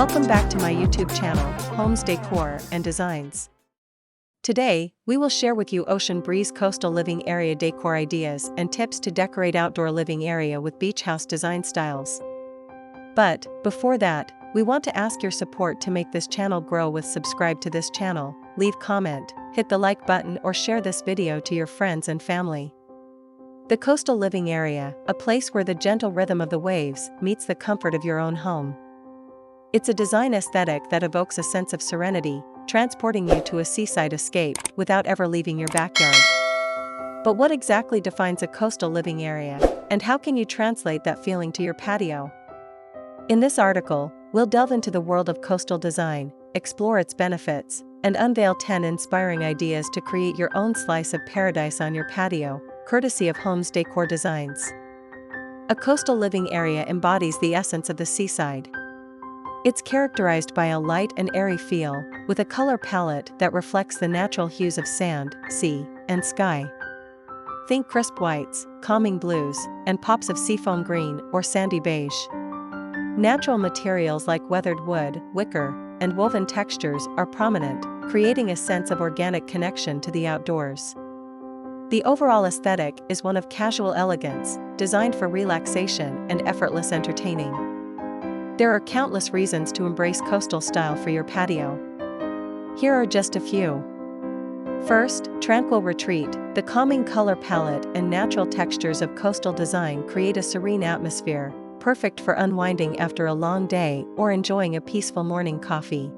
Welcome back to my YouTube channel, Homes Decor and Designs. Today, we will share with you ocean breeze coastal living area decor ideas and tips to decorate outdoor living area with beach house design styles. But, before that, we want to ask your support to make this channel grow with subscribe to this channel, leave comment, hit the like button or share this video to your friends and family. The coastal living area, a place where the gentle rhythm of the waves meets the comfort of your own home. It's a design aesthetic that evokes a sense of serenity, transporting you to a seaside escape without ever leaving your backyard. But what exactly defines a coastal living area, and how can you translate that feeling to your patio? In this article, we'll delve into the world of coastal design, explore its benefits, and unveil 10 inspiring ideas to create your own slice of paradise on your patio, courtesy of Homes Decor Designs. A coastal living area embodies the essence of the seaside. It's characterized by a light and airy feel, with a color palette that reflects the natural hues of sand, sea, and sky. Think crisp whites, calming blues, and pops of seafoam green or sandy beige. Natural materials like weathered wood, wicker, and woven textures are prominent, creating a sense of organic connection to the outdoors. The overall aesthetic is one of casual elegance, designed for relaxation and effortless entertaining. There are countless reasons to embrace coastal style for your patio. Here are just a few. First, tranquil retreat. The calming color palette and natural textures of coastal design create a serene atmosphere, perfect for unwinding after a long day or enjoying a peaceful morning coffee.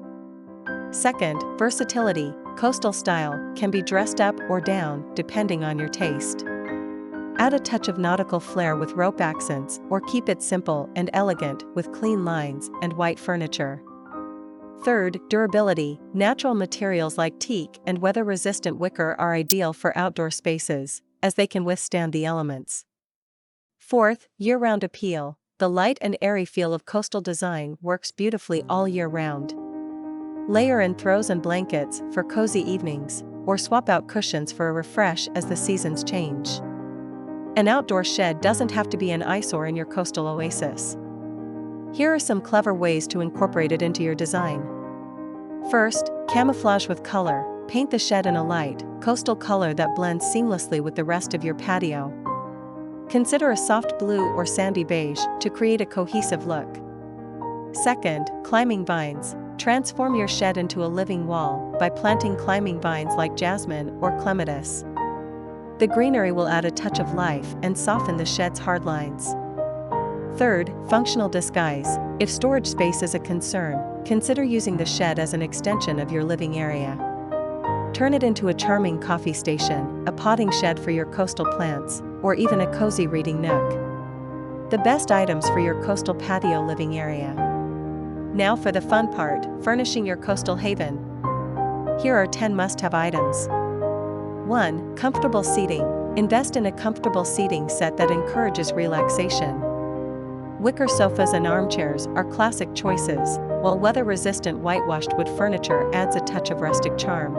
Second, versatility. Coastal style can be dressed up or down, depending on your taste. Add a touch of nautical flair with rope accents or keep it simple and elegant with clean lines and white furniture. Third, durability. Natural materials like teak and weather-resistant wicker are ideal for outdoor spaces, as they can withstand the elements. Fourth, year-round appeal. The light and airy feel of coastal design works beautifully all year round. Layer in throws and blankets for cozy evenings, or swap out cushions for a refresh as the seasons change. An outdoor shed doesn't have to be an eyesore in your coastal oasis. Here are some clever ways to incorporate it into your design. First, camouflage with color. Paint the shed in a light, coastal color that blends seamlessly with the rest of your patio. Consider a soft blue or sandy beige to create a cohesive look. Second, climbing vines. Transform your shed into a living wall by planting climbing vines like jasmine or clematis. The greenery will add a touch of life and soften the shed's hard lines. Third, functional disguise. If storage space is a concern, consider using the shed as an extension of your living area. Turn it into a charming coffee station, a potting shed for your coastal plants, or even a cozy reading nook. The best items for your coastal patio living area. Now for the fun part, furnishing your coastal haven. Here are 10 must-have items. 1. Comfortable seating. Invest in a comfortable seating set that encourages relaxation. Wicker sofas and armchairs are classic choices, while weather-resistant whitewashed wood furniture adds a touch of rustic charm.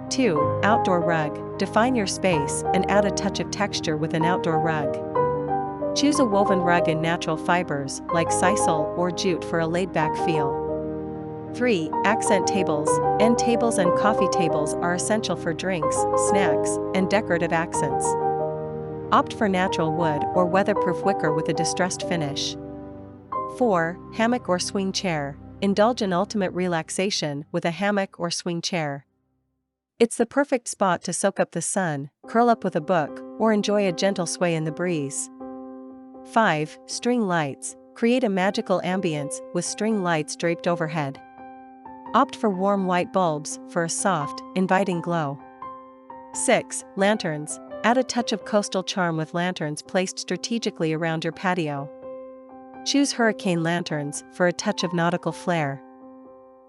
2. Outdoor rug. Define your space and add a touch of texture with an outdoor rug. Choose a woven rug in natural fibers like sisal or jute for a laid-back feel. 3. Accent tables. End tables and coffee tables are essential for drinks, snacks, and decorative accents. Opt for natural wood or weatherproof wicker with a distressed finish. 4. Hammock or swing chair. Indulge in ultimate relaxation with a hammock or swing chair. It's the perfect spot to soak up the sun, curl up with a book, or enjoy a gentle sway in the breeze. 5. String lights. Create a magical ambience with string lights draped overhead. Opt for warm white bulbs for a soft, inviting glow. 6. Lanterns. Add a touch of coastal charm with lanterns placed strategically around your patio. Choose hurricane lanterns for a touch of nautical flair.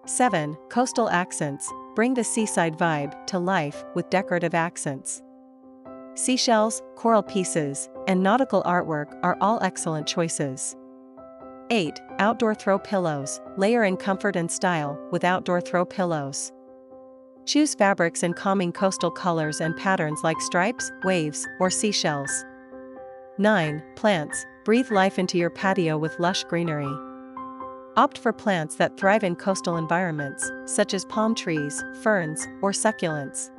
7. Coastal accents. Bring the seaside vibe to life with decorative accents. Seashells, coral pieces, and nautical artwork are all excellent choices. 8. Outdoor throw pillows. Layer in comfort and style with outdoor throw pillows. Choose fabrics in calming coastal colors and patterns like stripes, waves, or seashells. 9. Plants. Breathe life into your patio with lush greenery. Opt for plants that thrive in coastal environments, such as palm trees, ferns, or succulents.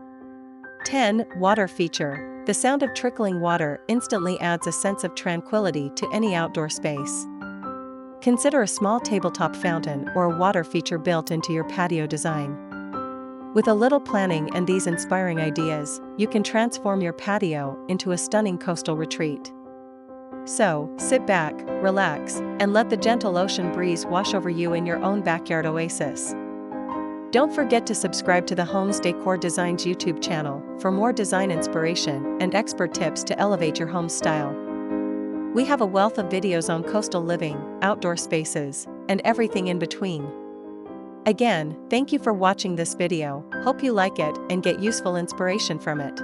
10. Water feature. The sound of trickling water instantly adds a sense of tranquility to any outdoor space. Consider a small tabletop fountain or a water feature built into your patio design. With a little planning and these inspiring ideas, you can transform your patio into a stunning coastal retreat. So, sit back, relax, and let the gentle ocean breeze wash over you in your own backyard oasis. Don't forget to subscribe to the Homes Decor Designs YouTube channel for more design inspiration and expert tips to elevate your home style. We have a wealth of videos on coastal living, outdoor spaces, and everything in between. Again, thank you for watching this video. Hope you like it and get useful inspiration from it.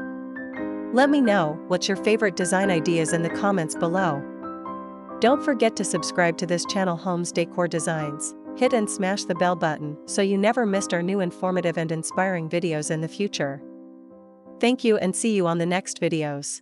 Let me know what's your favorite design ideas in the comments below. Don't forget to subscribe to this channel Homes Decor Designs. Hit and smash the bell button so you never missed our new informative and inspiring videos in the future. Thank you and see you on the next videos.